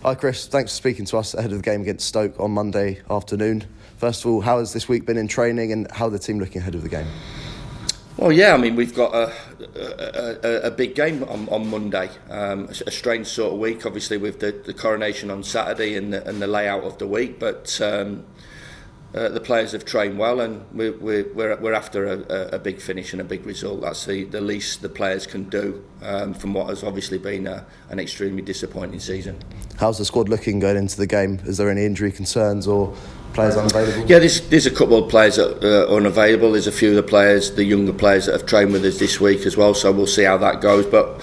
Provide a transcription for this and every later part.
Hi Chris, thanks for speaking to us ahead of the game against Stoke on Monday afternoon. First of all, how has this week been in training and how are the team looking ahead of the game? Well, yeah, I mean, we've got a big game on Monday. A strange sort of week, obviously, with the coronation on Saturday and the layout of the week. But the players have trained well, and we're after a big finish and a big result. That's the least the players can do from what has obviously been an extremely disappointing season. How's the squad looking going into the game? Is there any injury concerns or players unavailable? Yeah, there's a couple of players that are unavailable. There's a few of the players, the younger players, that have trained with us this week as well. So we'll see how that goes. But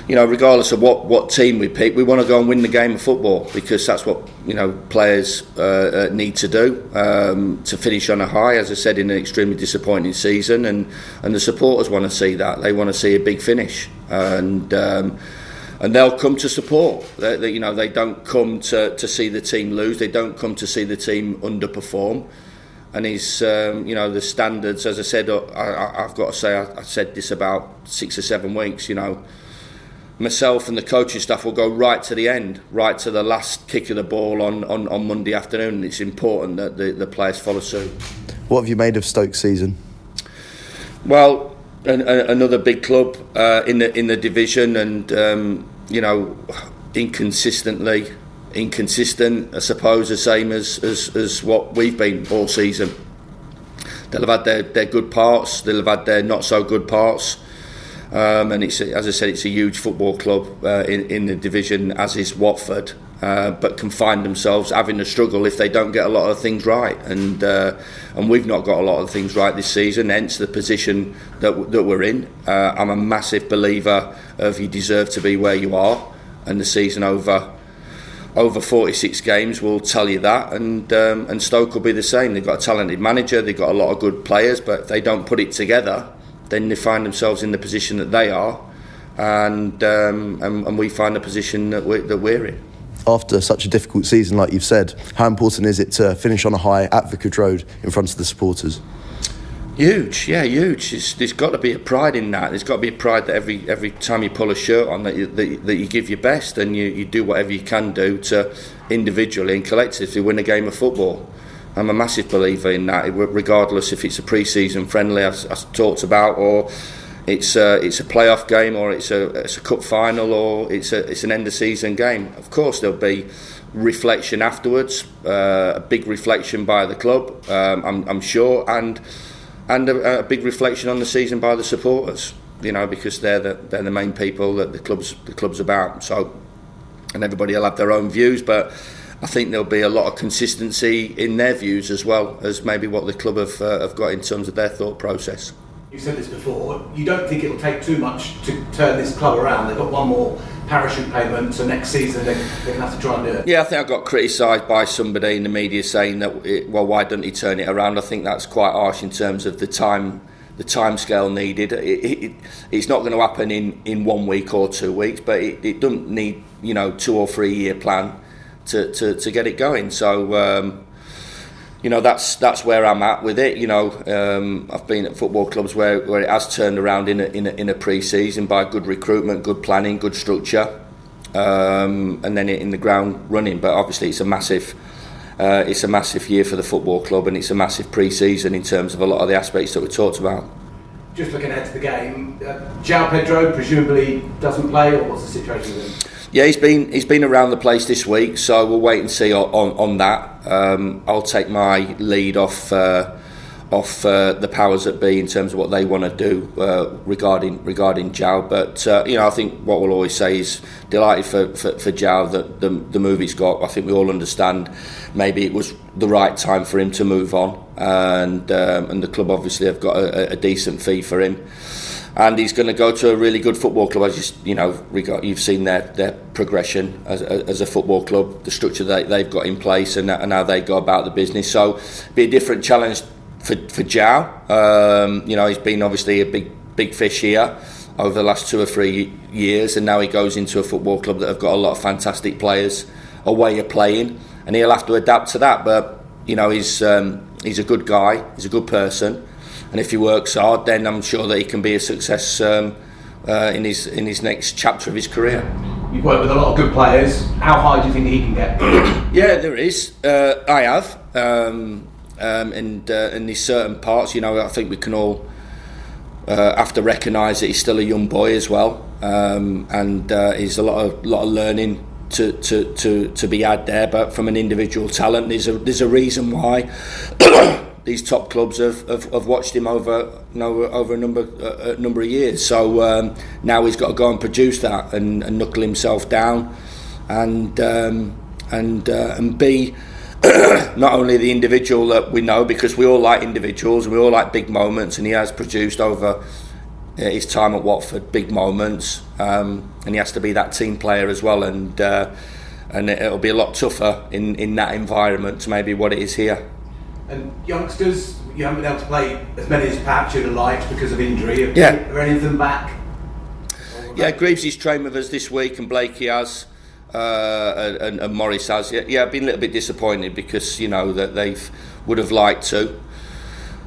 you know, regardless of what team we pick, we want to go and win the game of football, because that's what players need to do to finish on a high. As I said, in an extremely disappointing season, and the supporters want to see that. They want to see a big finish, and they'll come to support. They don't come to see the team lose. They don't come to see the team underperform. And the standards, as I said, I've got to say, I said this about 6 or 7 weeks. Myself and the coaching staff will go right to the end, right to the last kick of the ball on Monday afternoon. And it's important that the players follow suit. What have you made of Stoke's season? Well, another big club in the division, and inconsistent, I suppose, the same as what we've been all season. They'll have had their good parts, they'll have had their not so good parts, and it's, as I said, it's a huge football club in the division, as is Watford, but can find themselves having a struggle if they don't get a lot of things right, and we've not got a lot of things right this season, hence the position that we're in. I'm a massive believer of you deserve to be where you are, and the season over 46 games will tell you that, and Stoke will be the same. They've got a talented manager, they've got a lot of good players, but if they don't put it together, then they find themselves in the position that they are, and we find the position that we're in. After such a difficult season, like you've said, how important is it to finish on a high at Vicarage Road in front of the supporters? Huge. There's got to be a pride in that. There's got to be a pride that every time you pull a shirt on, that you give your best, and you do whatever you can do to individually and collectively win a game of football. I'm a massive believer in that, regardless if it's a pre-season friendly, as talked about, or it's a playoff game, or it's a cup final, or it's an end of season game. Of course, there'll be reflection afterwards, a big reflection by the club, I'm sure, and a big reflection on the season by the supporters. Because they're the main people that the club's about. So, and everybody will have their own views, but I think there'll be a lot of consistency in their views, as well as maybe what the club have got in terms of their thought process. You've said this before, you don't think it'll take too much to turn this club around. They've got one more parachute payment, so next season they're going to have to try and do it. Yeah, I think I got criticised by somebody in the media saying that, why don't he turn it around? I think that's quite harsh in terms of the time scale needed. It's not going to happen in 1 week or 2 weeks, but it doesn't need 2 or 3 year plan to get it going. So that's where I'm at with it. I've been at football clubs where it has turned around in a pre-season by good recruitment, good planning, good structure, and then in the ground running. But obviously it's a massive year for the football club, and it's a massive pre-season in terms of a lot of the aspects that we talked about. Just looking ahead to the game, João Pedro presumably doesn't play, or what's the situation with him? Yeah, he's been around the place this week, so we'll wait and see on that. I'll take my lead off the powers that be in terms of what they want to do regarding João. But I think what we'll always say is delighted for João that the move he's got. I think we all understand maybe it was the right time for him to move on, and the club obviously have got a decent fee for him. And he's going to go to a really good football club. You've seen their progression as a football club, the structure that they've got in place, and how they go about the business. So, it'll be a different challenge for João. He's been obviously a big fish here over the last 2 or 3 years, and now he goes into a football club that have got a lot of fantastic players, a way of playing, and he'll have to adapt to that. But he's a good guy, he's a good person. And if he works hard, then I'm sure that he can be a success in his next chapter of his career. You've worked with a lot of good players. How high do you think he can get? Yeah, there is. I have, and there's certain parts. I think we can all have to recognise that he's still a young boy as well, and he's a lot of learning to be had there. But from an individual talent, there's a reason why these top clubs have watched him over a number of years. So now he's got to go and produce that and knuckle himself down, and be not only the individual that we know, because we all like individuals and we all like big moments, and he has produced over his time at Watford big moments, and he has to be that team player as well, and it'll be a lot tougher in that environment to maybe what it is here. And youngsters, you haven't been able to play as many as perhaps you'd have liked because of injury. Are any of them back? Yeah, Greaves' trained with us this week, and Blakey has, and Morris has. Yeah, I've been a little bit disappointed because that they would have liked to.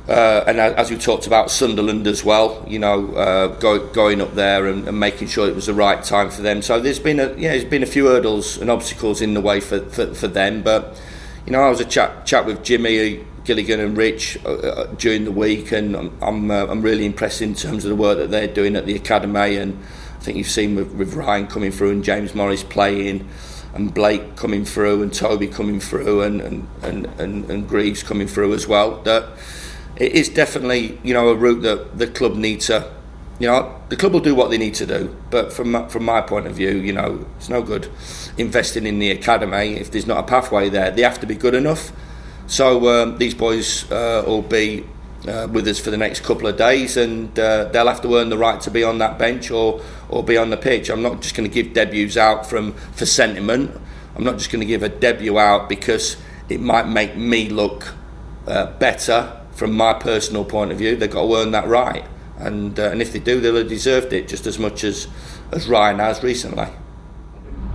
And as we talked about Sunderland as well, going up there and making sure it was the right time for them. So there's been a few hurdles and obstacles in the way for them. But I was a chat with Jimmy Gilligan and Rich during the week, and I'm really impressed in terms of the work that they're doing at the academy. And I think you've seen with Ryan coming through and James Morris playing, and Blake coming through and Toby coming through and Greaves coming through as well. That it is definitely a route that the club needs to. The club will do what they need to do, but from my point of view, it's no good investing in the academy if there's not a pathway there. They have to be good enough. So these boys will be with us for the next couple of days, and they'll have to earn the right to be on that bench or be on the pitch. I'm not just going to give debuts out for sentiment. I'm not just going to give a debut out because it might make me look better from my personal point of view. They've got to earn that right. And if they do, they'll have deserved it just as much as Ryan has recently.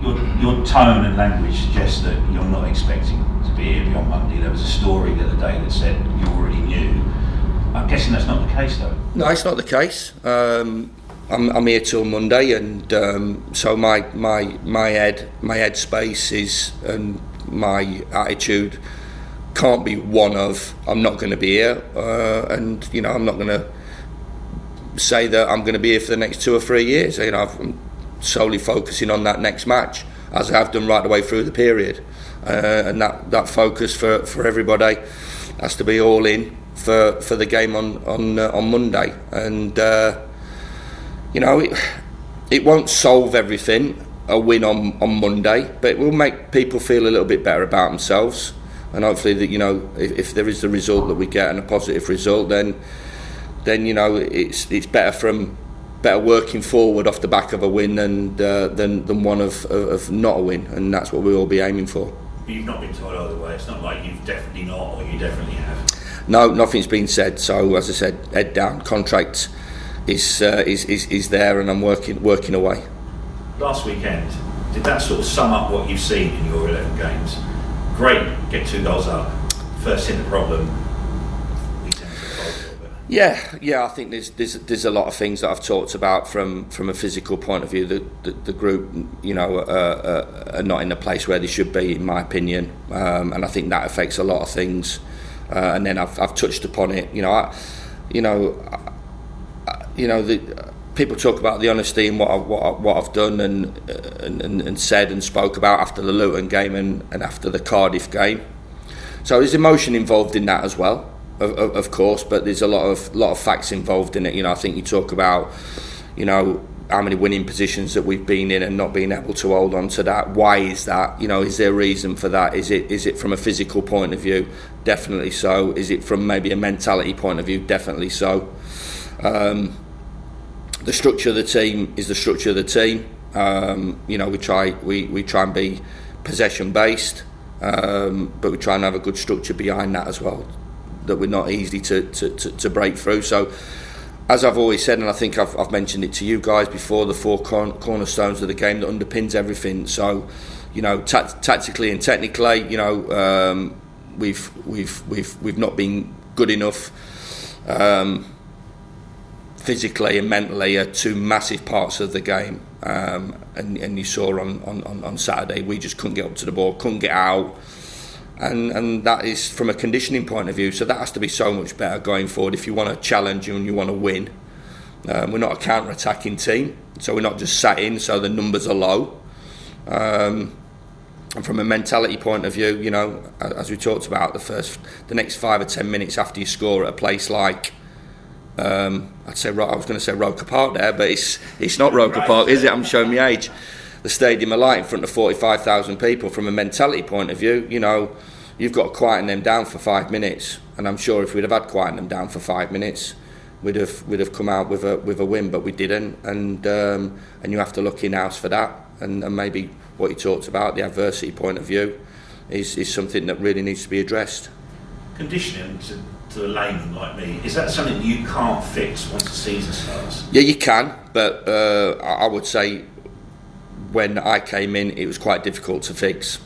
Your tone and language suggests that you're not expecting to be here beyond Monday. There was a story the other day that said you already knew. I'm guessing that's not the case, though. No, it's not the case. I'm here till Monday, and so my head space is, and my attitude can't be one of I'm not going to be here, and I'm not going to say that I'm going to be here for the next 2 or 3 years. I'm solely focusing on that next match, as I have done right the way through the period, and that focus for everybody has to be all in for the game on Monday. And it won't solve everything, a win on Monday, but it will make people feel a little bit better about themselves, and hopefully that if there is the result that we get, and a positive result, then it's better working forward off the back of a win than one of not a win, and that's what we'll all be aiming for. But you've not been told either way. It's not like you've definitely not, or you definitely have. No, nothing's been said. So as I said, head down. Contract is there, and I'm working away. Last weekend, did that sort of sum up what you've seen in your 11 games? Great, get 2 goals up. First hit the problem. Yeah. I think there's a lot of things that I've talked about from a physical point of view. The group, are not in the place where they should be, in my opinion, and I think that affects a lot of things. And then I've touched upon it. People talk about the honesty and what I've done and said and spoke about after the Luton game and after the Cardiff game. So there's emotion involved in that as well. Of course, but there's a lot of facts involved in it. I think you talk about, how many winning positions that we've been in and not being able to hold on to that. Why is that? Is there a reason for that? Is it from a physical point of view? Definitely so. Is it from maybe a mentality point of view? Definitely so. The structure of the team is the structure of the team. We try and be possession based, but we try and have a good structure behind that as well, that we're not easy to break through. So as I've always said, and I think I've mentioned it to you guys before, the 4 cornerstones of the game that underpins everything. So tactically and technically, we've not been good enough. Physically and mentally are 2 massive parts of the game. and you saw on Saturday we just couldn't get up to the ball, couldn't get out, and that is from a conditioning point of view. So that has to be so much better going forward if you want to challenge and you want to win. We're not a counter-attacking team, so we're not just sat in so the numbers are low. And from a mentality point of view, you know, as we talked about, the next 5 or 10 minutes after you score at a place like, I was going to say Roker Park there, but it's not Roker Park, is it? I'm showing my age. The Stadium of Light in front of 45,000 people. From a mentality point of view, you know, you've got to quieten them down for 5 minutes, and I'm sure if we'd have had quietened them down for 5 minutes, we'd have come out with a win, but we didn't, and you have to look in-house for that, and maybe what you talked about, the adversity point of view, is something that really needs to be addressed. Conditioning to a layman like me, is that something you can't fix once the season starts? Yeah, you can, but I would say when I came in, it was quite difficult to fix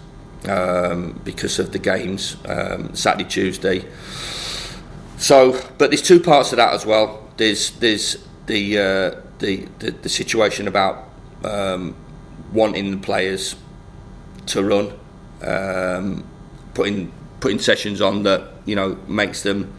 because of the games, Saturday, Tuesday. So, but there's two parts of that as well. There's the situation about wanting the players to run, putting sessions on that, you know, makes them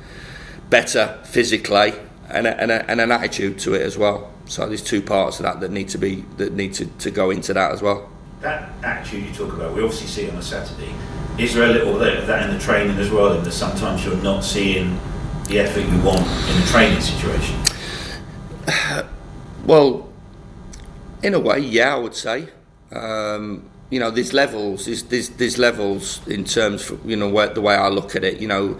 better physically, and an attitude to it as well. So there's two parts of that need to go into that as well. That attitude you talk about, we obviously see on a Saturday. Is there a little bit of that in the training as well? That sometimes you're not seeing the effort you want in a training situation? Well, in a way, yeah, I would say. You know, there's levels. There's levels in terms of, you know, the way I look at it. You know,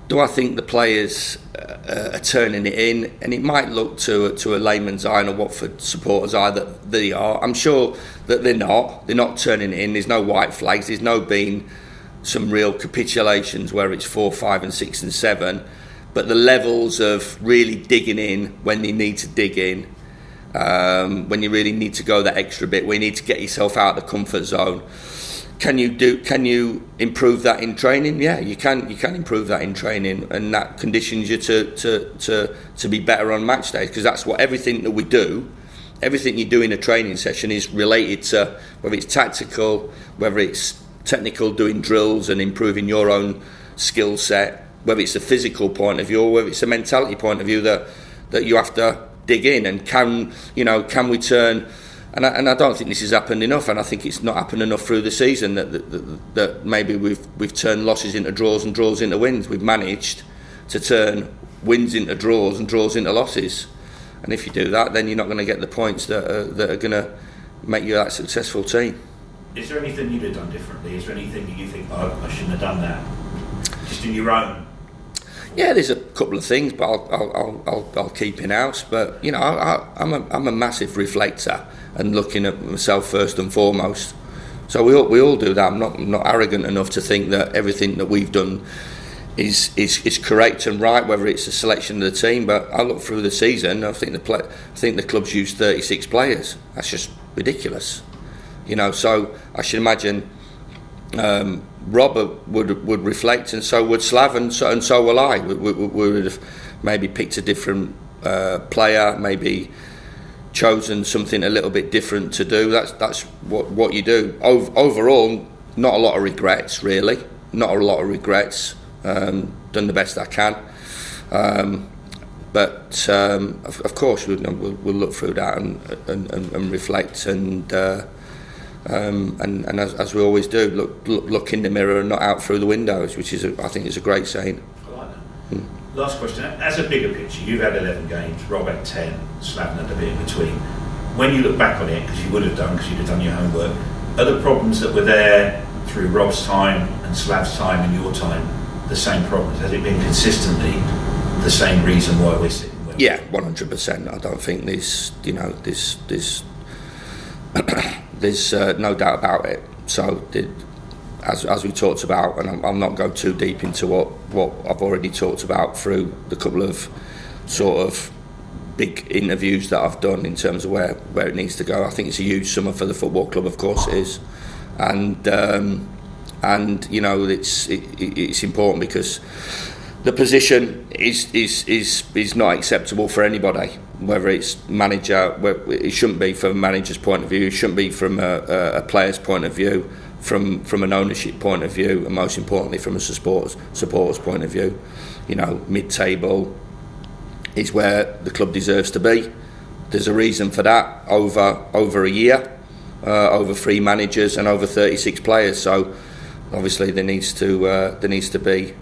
do I think the players are turning it in? And it might look to a layman's eye and a Watford supporter's eye that they are. I'm sure that they're not. They're not turning it in. There's no white flags. There's no been some real capitulations where it's 4, 5 and 6 and 7. But the levels of really digging in when you need to dig in, when you really need to go that extra bit, when you need to get yourself out of the comfort zone. Can you improve that in training? Yeah, you can improve that in training, and that conditions you to be better on match days, because that's what everything that we do, everything you do in a training session is related to, whether it's tactical, whether it's technical, doing drills and improving your own skill set, whether it's a physical point of view or whether it's a mentality point of view that you have to dig in. And can we turn, and I don't think this has happened enough, and I think it's not happened enough through the season that maybe we've turned losses into draws and draws into wins. We've managed to turn wins into draws and draws into losses, and if you do that, then you're not going to get the points that are going to make you that successful team. Is there anything you'd have done differently? Is there anything that you think, I shouldn't have done that, just in your own? Yeah, there's a couple of things, but I'll keep in house. But you know, I'm a massive reflector and looking at myself first and foremost. So we all do that. I'm not arrogant enough to think that everything that we've done is correct and right, whether it's a selection of the team. But I look through the season. I think the club's used 36 players. That's just ridiculous. You know, so I should imagine Rob would reflect, and so would Slav, and so will I. We would have maybe picked a different player, maybe chosen something a little bit different to do. That's what you do. Overall, not a lot of regrets, really. Not a lot of regrets. Done the best I can. But of course, we'll look through that and reflect and as we always do, look in the mirror and not out through the windows, which is I think is a great saying. I like that. Last question. As a bigger picture, you've had 11 games, Rob had 10, Slav had a bit in between. When you look back on it, because you would have done, because you'd have done your homework, are the problems that were there through Rob's time and Slav's time and your time the same problems? Has it been consistently the same reason why we're sitting where? Yeah, 100%. I don't think there's there's no doubt about it. So as we talked about, and I'll not go too deep into what I've already talked about through the couple of sort of big interviews that I've done in terms of where it needs to go. I think it's a huge summer for the football club, of course it is, and you know it's important because the position is not acceptable for anybody. Whether it's manager, it shouldn't be from a manager's point of view. It shouldn't be from a player's point of view. From an ownership point of view, and most importantly from a supporters point of view. You know, mid-table is where the club deserves to be. There's a reason for that. Over a year, over 3 managers and over 36 players. So obviously there needs to be,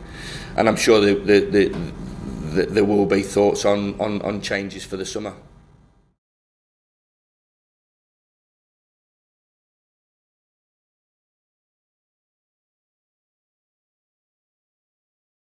and I'm sure there will be thoughts on changes for the summer.